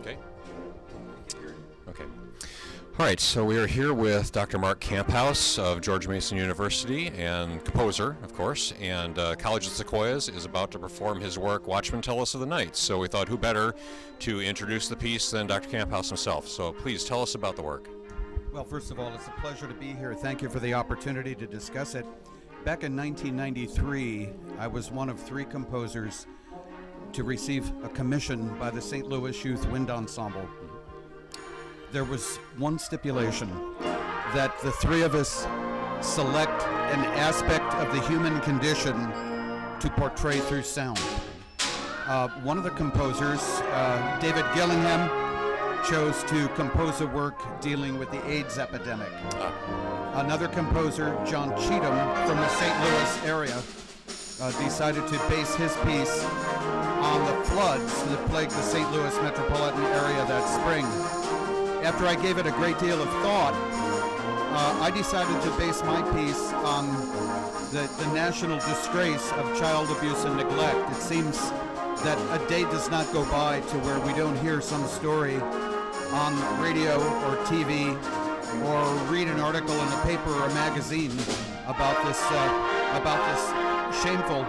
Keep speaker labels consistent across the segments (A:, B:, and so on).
A: Okay. Okay. All right, so we are here with Dr. Mark Camphouse of George Mason University, and composer, of course, and College of Sequoias is about to perform his work, Watchmen Tell Us of the Night. So we thought who better to introduce the piece than Dr. Camphouse himself. So please tell us about the work.
B: Well, first of all, it's a pleasure to be here. Thank you for the opportunity to discuss it. Back in 1993, I was one of 3 composers to receive a commission by the St. Louis Youth Wind Ensemble. There was one stipulation, that the 3 of us select an aspect of the human condition to portray through sound. One of the composers, David Gillingham, chose to compose a work dealing with the AIDS epidemic. Another composer, John Cheatham, from the St. Louis area, decided to base his piece on the floods that plagued the St. Louis metropolitan area that spring. After I gave it a great deal of thought, I decided to base my piece on the national disgrace of child abuse and neglect. It seems that a day does not go by to where we don't hear some story on radio or TV or read an article in a paper or a magazine about this shameful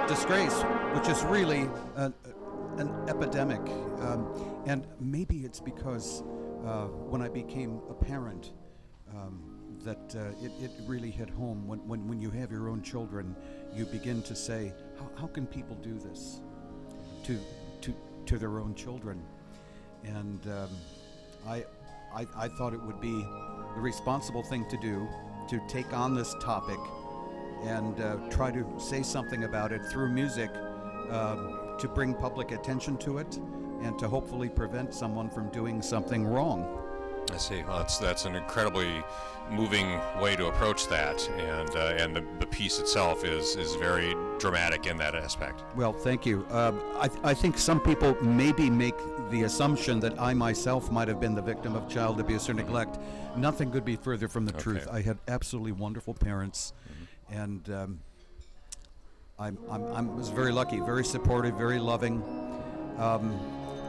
B: disgrace, which is really an epidemic. And maybe it's because when I became a parent, that it really hit home. When you have your own children, you begin to say, how can people do this to their own children? And I thought it would be the responsible thing to do, to take on this topic and try to say something about it through music, to bring public attention to it and to hopefully prevent someone from doing something wrong.
A: I see. Well, that's an incredibly moving way to approach that, and the piece itself is very dramatic in that aspect.
B: Well, thank you. I think some people maybe make the assumption that I myself might have been the victim of child abuse or neglect. Nothing could be further from the truth. I had absolutely wonderful parents, and I was very lucky, very supportive, very loving.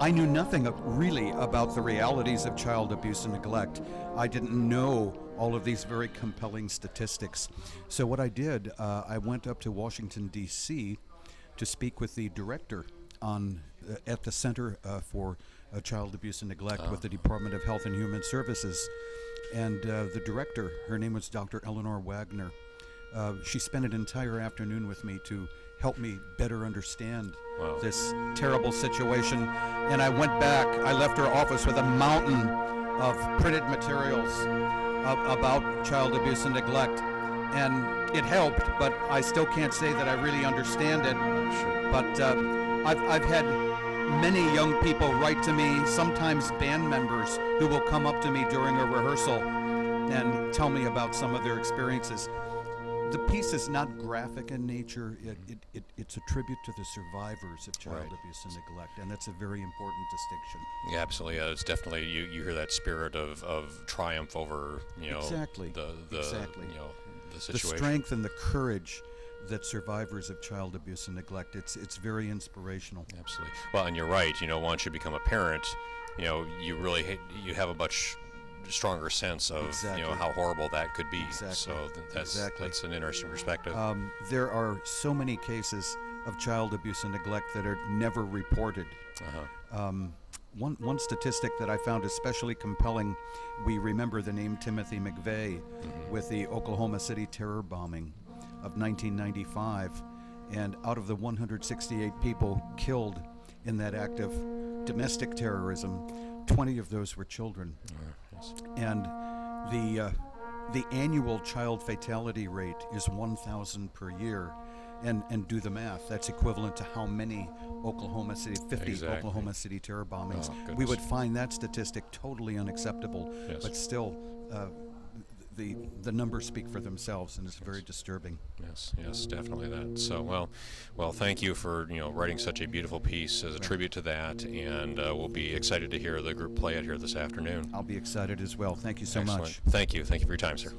B: I knew nothing really about the realities of child abuse and neglect. I didn't know all of these very compelling statistics. So what I did, I went up to Washington, D.C. to speak with the director at the Center for Child Abuse and Neglect with the Department of Health and Human Services. And the director, her name was Dr. Eleanor Wagner. She spent an entire afternoon with me to help me better understand this terrible situation. And I went back, I left her office with a mountain of printed materials about child abuse and neglect. And it helped, but I still can't say that I really understand it. Sure. But I've had many young people write to me, sometimes band members, who will come up to me during a rehearsal and tell me about some of their experiences. The piece is not graphic in nature. It's a tribute to the survivors of child abuse and neglect, and that's a very important distinction.
A: Yeah, absolutely. It's definitely you hear that spirit of triumph over
B: exactly
A: the situation.
B: The strength and the courage that survivors of child abuse and neglect. It's very inspirational.
A: Absolutely. Well, and you're right. Once you become a parent, you really you have a much stronger sense of how horrible that could be.
B: Exactly.
A: So that's an interesting perspective.
B: There are so many cases of child abuse and neglect that are never reported. One statistic that I found especially compelling, we remember the name Timothy McVeigh with the Oklahoma City terror bombing of 1995, and out of the 168 people killed in that act of domestic terrorism, 20 of those were children. And the annual child fatality rate is 1,000 per year. And do the math. That's equivalent to how many Oklahoma City, 50 Oklahoma City terror bombings. We would find that statistic totally unacceptable, but still the numbers speak for themselves, and it's very disturbing.
A: Yes, definitely that. So, well, thank you for writing such a beautiful piece as a tribute to that, and we'll be excited to hear the group play it here this afternoon.
B: I'll be excited as well. Thank you so much.
A: Thank you for your time, sir.